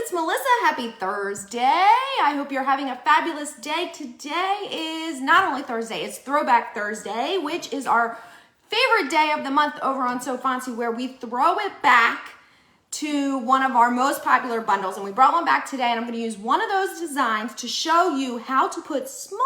it's Melissa. Happy Thursday. I hope you're having a fabulous day. Today is not only Thursday, it's Throwback Thursday, which is our favorite day of the month over on FONTSY, where we throw it back to one of our most popular bundles. And we brought one back today, and I'm going to use one of those designs to show you how to put small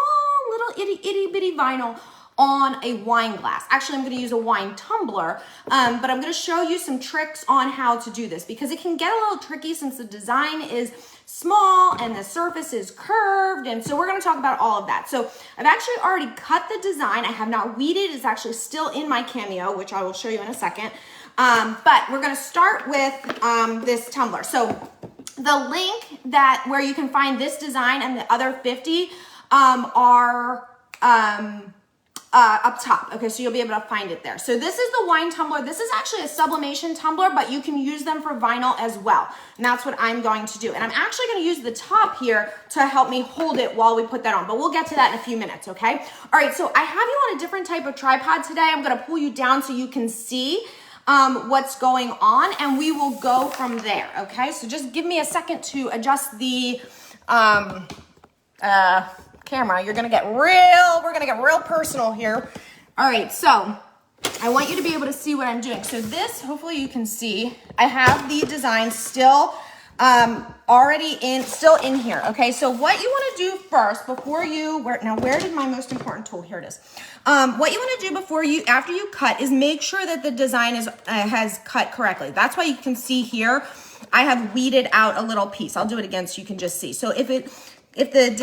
little itty bitty vinyl on a wine glass. Actually, I'm going to use a wine tumbler, but I'm going to show you some tricks on how to do this because it can get a little tricky since the design is small and the surface is curved. And so we're going to talk about all of that. So I've actually already cut the design. I have not weeded. It's actually still in my Cameo, which I will show you in a second. But we're going to start with this tumbler. So the link where you can find this design and the other 50 are up top. Okay, so you'll be able to find it there. So this is the wine tumbler. This is actually a sublimation tumbler, but you can use them for vinyl as well. And that's what I'm going to do. And I'm actually going to use the top here to help me hold it while we put that on, but we'll get to that in a few minutes, okay? All right, so I have you on a different type of tripod today. I'm going to pull you down so you can see what's going on, and we will go from there, okay? So just give me a second to adjust the camera. We're gonna get real personal here. All right, so I want you to be able to see what I'm doing. So this, hopefully you can see, I have the design still still in here. Okay, so what you want to do first before you where did my most important tool? Here it is. What you want to do after you cut is make sure that the design has cut correctly. That's why you can see here I have weeded out a little piece. I'll do it again so you can just see. So if the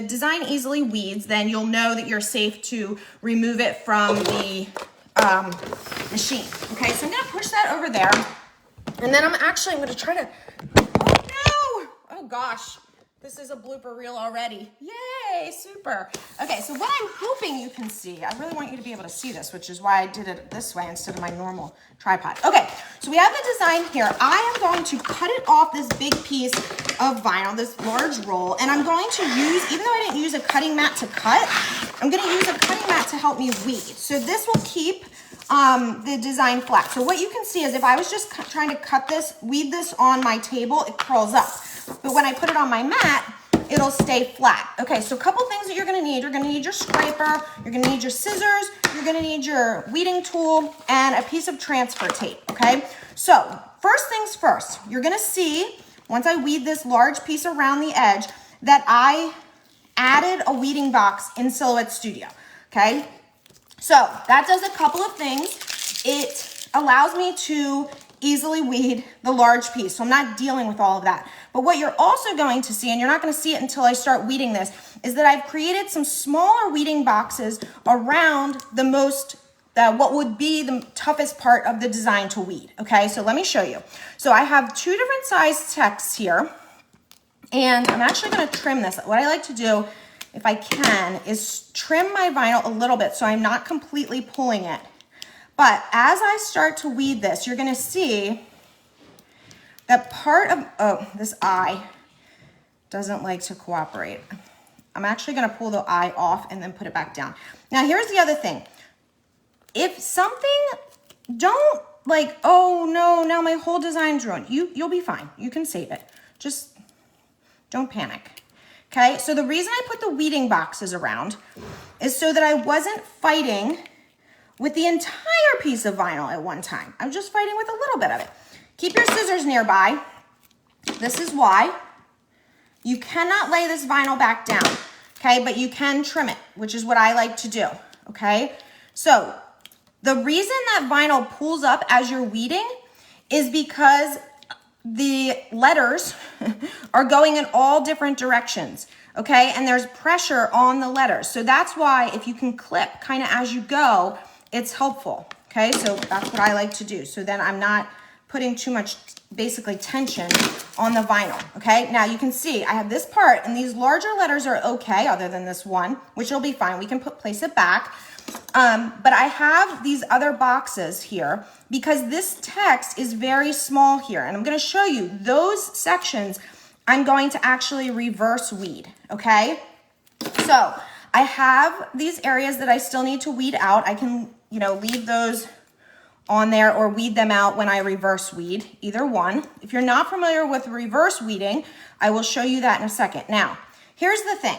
design easily weeds, then you'll know that you're safe to remove it from the machine. Okay, so I'm gonna push that over there, and then I'm gonna try to, oh no! Oh gosh, this is a blooper reel already. Yay, super. Okay, so what I'm hoping you can see, I really want you to be able to see this, which is why I did it this way instead of my normal tripod. Okay, so we have the design here. I am going to cut it off this big piece of vinyl, this large roll, and I'm going to use, even though I didn't use a cutting mat to cut, I'm going to use a cutting mat to help me weed. So this will keep the design flat. So what you can see is if I was just trying to weed this on my table, it curls up. But when I put it on my mat, it'll stay flat. Okay, so a couple things that you're gonna need. You're gonna need your scraper, you're gonna need your scissors, you're gonna need your weeding tool, and a piece of transfer tape, okay? So first things first, you're gonna see, once I weed this large piece around the edge, that I added a weeding box in Silhouette Studio, okay? So that does a couple of things. It allows me to easily weed the large piece, so I'm not dealing with all of that. But what you're also going to see, and you're not going to see it until I start weeding this, is that I've created some smaller weeding boxes around what would be the toughest part of the design to weed. Okay, so let me show you. So I have two different size texts here, and I'm actually going to trim this. What I like to do, if I can, is trim my vinyl a little bit so I'm not completely pulling it. But as I start to weed this, you're gonna see that part of, this eye doesn't like to cooperate. I'm actually gonna pull the eye off and then put it back down. Now here's the other thing. If something, don't like, oh no, now my whole design's ruined. You'll be fine, you can save it. Just don't panic, okay? So the reason I put the weeding boxes around is so that I wasn't fighting with the entire piece of vinyl at one time. I'm just fighting with a little bit of it. Keep your scissors nearby. This is why. You cannot lay this vinyl back down, okay? But you can trim it, which is what I like to do, okay? So the reason that vinyl pulls up as you're weeding is because the letters are going in all different directions, okay? And there's pressure on the letters. So that's why if you can clip kind of as you go, it's helpful, okay? So that's what I like to do. So then I'm not putting too much, basically, tension on the vinyl, okay? Now you can see I have this part, and these larger letters are okay, other than this one, which will be fine. We can place it back. But I have these other boxes here because this text is very small here, and I'm gonna show you those sections I'm going to actually reverse weed, okay? So I have these areas that I still need to weed out. I can, leave those on there or weed them out when I reverse weed, either one. If you're not familiar with reverse weeding, I will show you that in a second. Now, here's the thing.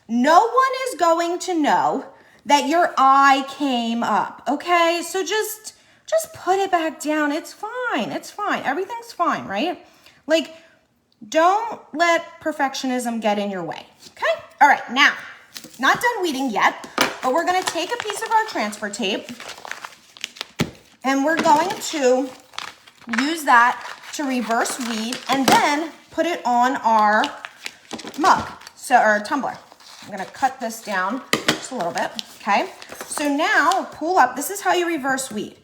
No one is going to know that your eye came up, okay? So just put it back down. It's fine, it's fine. Everything's fine, right? Like, don't let perfectionism get in your way, okay? All right, now, not done weeding yet, but we're gonna take a piece of our transfer tape and we're going to use that to reverse weed and then put it on our mug, or tumbler. I'm gonna cut this down just a little bit, okay? So now, pull up, this is how you reverse weed.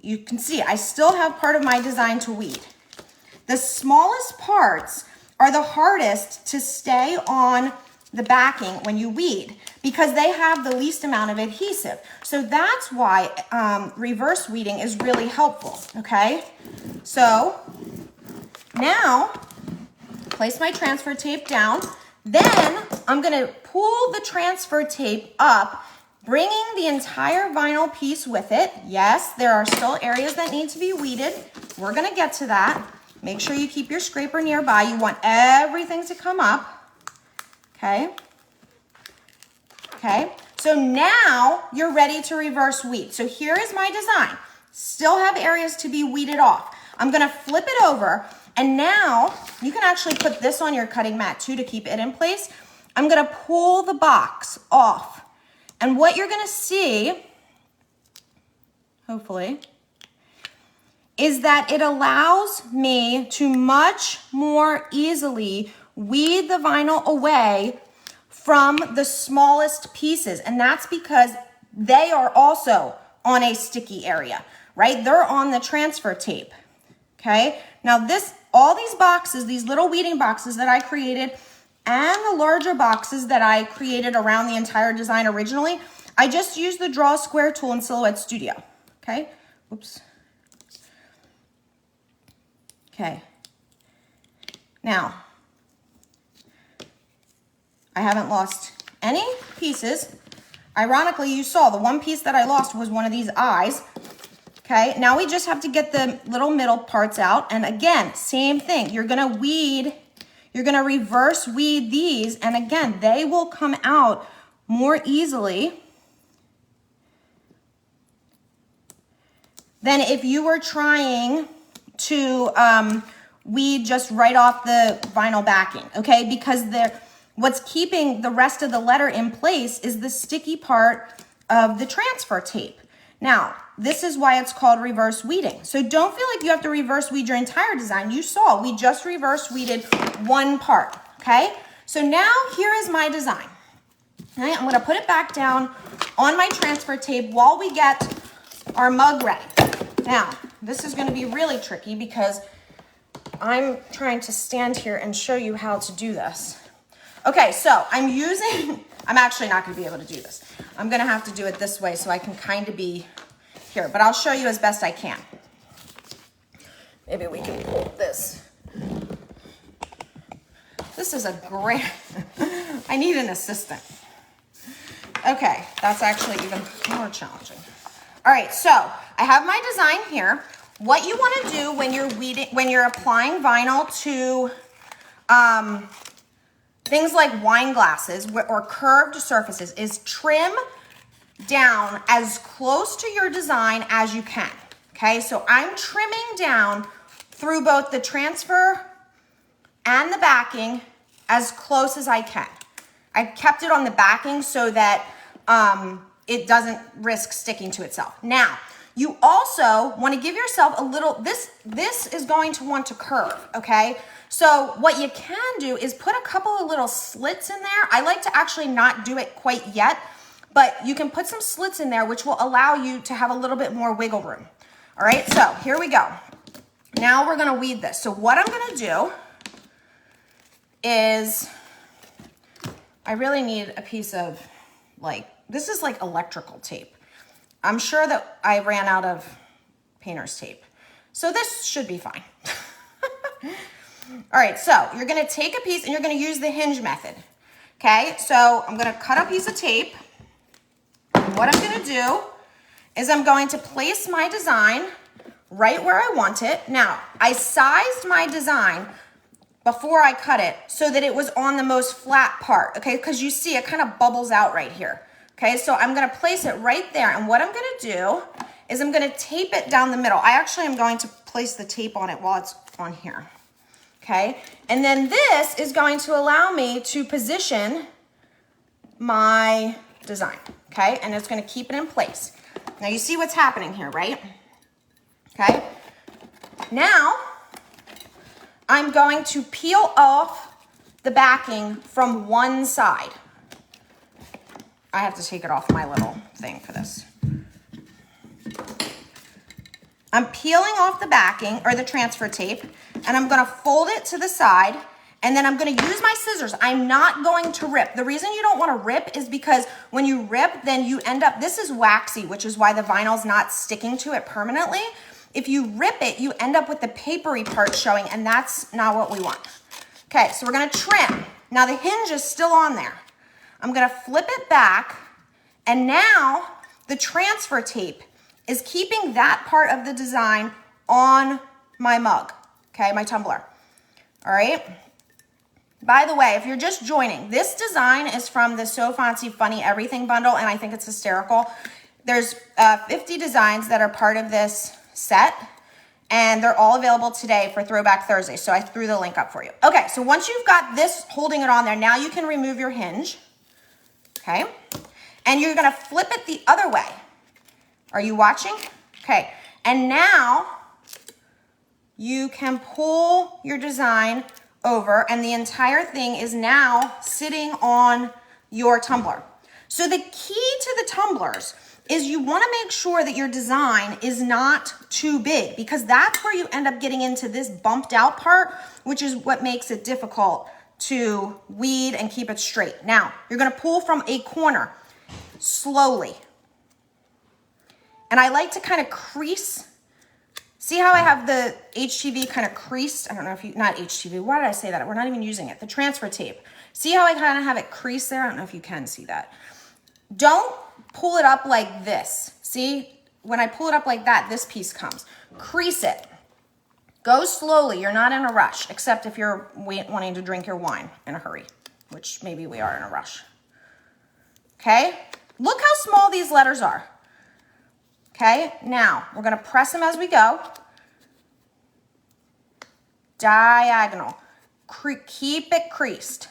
You can see, I still have part of my design to weed. The smallest parts are the hardest to stay on the backing when you weed because they have the least amount of adhesive. So that's why reverse weeding is really helpful, okay? So now, place my transfer tape down. Then I'm gonna pull the transfer tape up, bringing the entire vinyl piece with it. Yes, there are still areas that need to be weeded. We're gonna get to that. Make sure you keep your scraper nearby. You want everything to come up, okay? Okay, so now you're ready to reverse weed. So here is my design. Still have areas to be weeded off. I'm gonna flip it over, and now you can actually put this on your cutting mat too to keep it in place. I'm gonna pull the box off. And what you're gonna see, hopefully, is that it allows me to much more easily weed the vinyl away from the smallest pieces. And that's because they are also on a sticky area, right? They're on the transfer tape, okay? Now all these boxes, these little weeding boxes that I created and the larger boxes that I created around the entire design originally, I just used the Draw Square tool in Silhouette Studio, okay? Oops. Okay. Now, I haven't lost any pieces. Ironically, you saw the one piece that I lost was one of these eyes. Okay, now we just have to get the little middle parts out. And again, same thing. You're gonna weed, you're gonna reverse weed these, and again, they will come out more easily than if you were trying to weed just right off the vinyl backing, okay? Because what's keeping the rest of the letter in place is the sticky part of the transfer tape. Now, this is why it's called reverse weeding. So don't feel like you have to reverse weed your entire design. You saw, we just reverse weeded one part, okay? So now here is my design. All right, I'm gonna put it back down on my transfer tape while we get our mug ready. Now, this is gonna be really tricky because I'm trying to stand here and show you how to do this. Okay, so I'm actually not gonna be able to do this. I'm gonna have to do it this way so I can kind of be here, but I'll show you as best I can. Maybe we can pull this. This is a great, I need an assistant. Okay, that's actually even more challenging. All right, so I have my design here. What you want to do when you're applying vinyl to things like wine glasses or curved surfaces is trim down as close to your design as you can. Okay, so I'm trimming down through both the transfer and the backing as close as I can. I kept it on the backing so that it doesn't risk sticking to itself. Now, you also want to give yourself a little, this is going to want to curve, okay? So what you can do is put a couple of little slits in there. I like to actually not do it quite yet, but you can put some slits in there which will allow you to have a little bit more wiggle room. All right, so here we go. Now we're gonna weed this. So what I'm gonna do is, I really need a piece of this is like electrical tape. I'm sure that I ran out of painter's tape. So this should be fine. All right, so you're gonna take a piece and you're gonna use the hinge method. Okay, so I'm gonna cut a piece of tape. And what I'm gonna do is I'm going to place my design right where I want it. Now, I sized my design before I cut it so that it was on the most flat part, okay? Because you see it kind of bubbles out right here, okay? So I'm gonna place it right there, and what I'm gonna do is I'm gonna tape it down the middle. I actually am going to place the tape on it while it's on here, okay? And then this is going to allow me to position my design, okay? And it's gonna keep it in place. Now you see what's happening here, right? Okay, now I'm going to peel off the backing from one side. I have to take it off my little thing for this. I'm peeling off the backing or the transfer tape, and I'm gonna fold it to the side, and then I'm gonna use my scissors. I'm not going to rip. The reason you don't wanna rip is because when you rip, then you end up, this is waxy, which is why the vinyl's not sticking to it permanently. If you rip it, you end up with the papery part showing, and that's not what we want. Okay, so we're gonna trim. Now the hinge is still on there. I'm gonna flip it back, and now the transfer tape is keeping that part of the design on my mug, okay, my tumbler, all right? By the way, if you're just joining, this design is from the So Fancy Funny Everything bundle, and I think it's hysterical. There's 50 designs that are part of this set, and they're all available today for Throwback Thursday, so I threw the link up for you. Okay, so once you've got this holding it on there, now you can remove your hinge, okay? And you're gonna flip it the other way. Are you watching? Okay, and now you can pull your design over, and the entire thing is now sitting on your tumbler. So the key to the tumblers is you want to make sure that your design is not too big, because that's where you end up getting into this bumped out part, which is what makes it difficult to weed and keep it straight. Now, you're going to pull from a corner slowly. And I like to kind of crease. See how I have the HTV kind of creased? I don't know if you, not HTV, why did I say that? We're not even using it. The transfer tape. See how I kind of have it creased there? I don't know if you can see that. Don't pull it up like this. See, when I pull it up like that, this piece comes. Crease it. Go slowly. You're not in a rush, except if you're wanting to drink your wine in a hurry, which maybe we are in a rush. Okay? Look how small these letters are. Okay? Now, we're going to press them as we go. Diagonal. Keep it creased.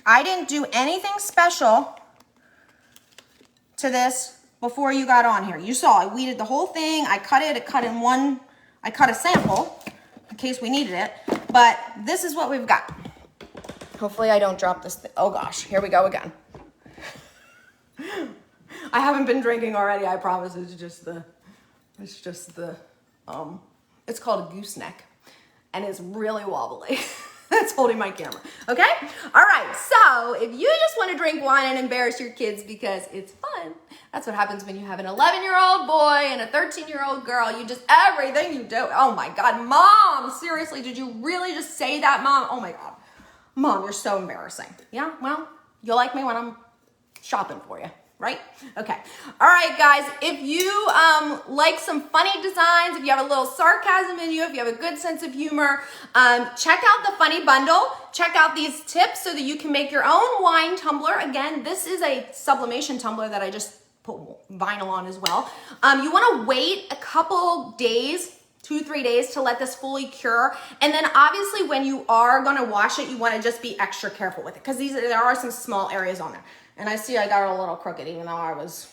I didn't do anything special to this before you got on here. You saw I weeded the whole thing. I cut it. It cut in one. I cut a sample in case we needed it. But this is what we've got. Hopefully I don't drop this thing. Oh gosh, here we go again. I haven't been drinking already. I promise. It's called a gooseneck, and it's really wobbly. That's holding my camera, okay? All right, so if you just want to drink wine and embarrass your kids because it's fun, that's what happens when you have an 11-year-old boy and a 13-year-old girl. You just, everything you do, oh my God, Mom, seriously, did you really just say that, Mom? Oh my God, Mom, you're so embarrassing. Yeah, well, you'll like me when I'm shopping for you. Right? Okay. All right, guys, if you like some funny designs, if you have a little sarcasm in you, if you have a good sense of humor, check out the funny bundle. Check out these tips so that you can make your own wine tumbler. Again, this is a sublimation tumbler that I just put vinyl on as well. You want to wait a couple days, 2-3 days to let this fully cure. And then obviously when you are going to wash it, you want to just be extra careful with it because there are some small areas on there. And I see I got it a little crooked even though I was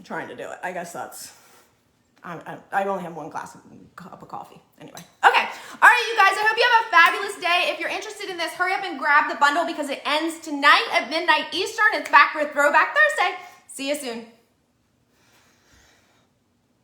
trying to do it. I guess that's, I only have one cup of coffee. Anyway. Okay. All right, you guys, I hope you have a fabulous day. If you're interested in this, hurry up and grab the bundle because it ends tonight at midnight Eastern. It's back for Throwback Thursday. See you soon.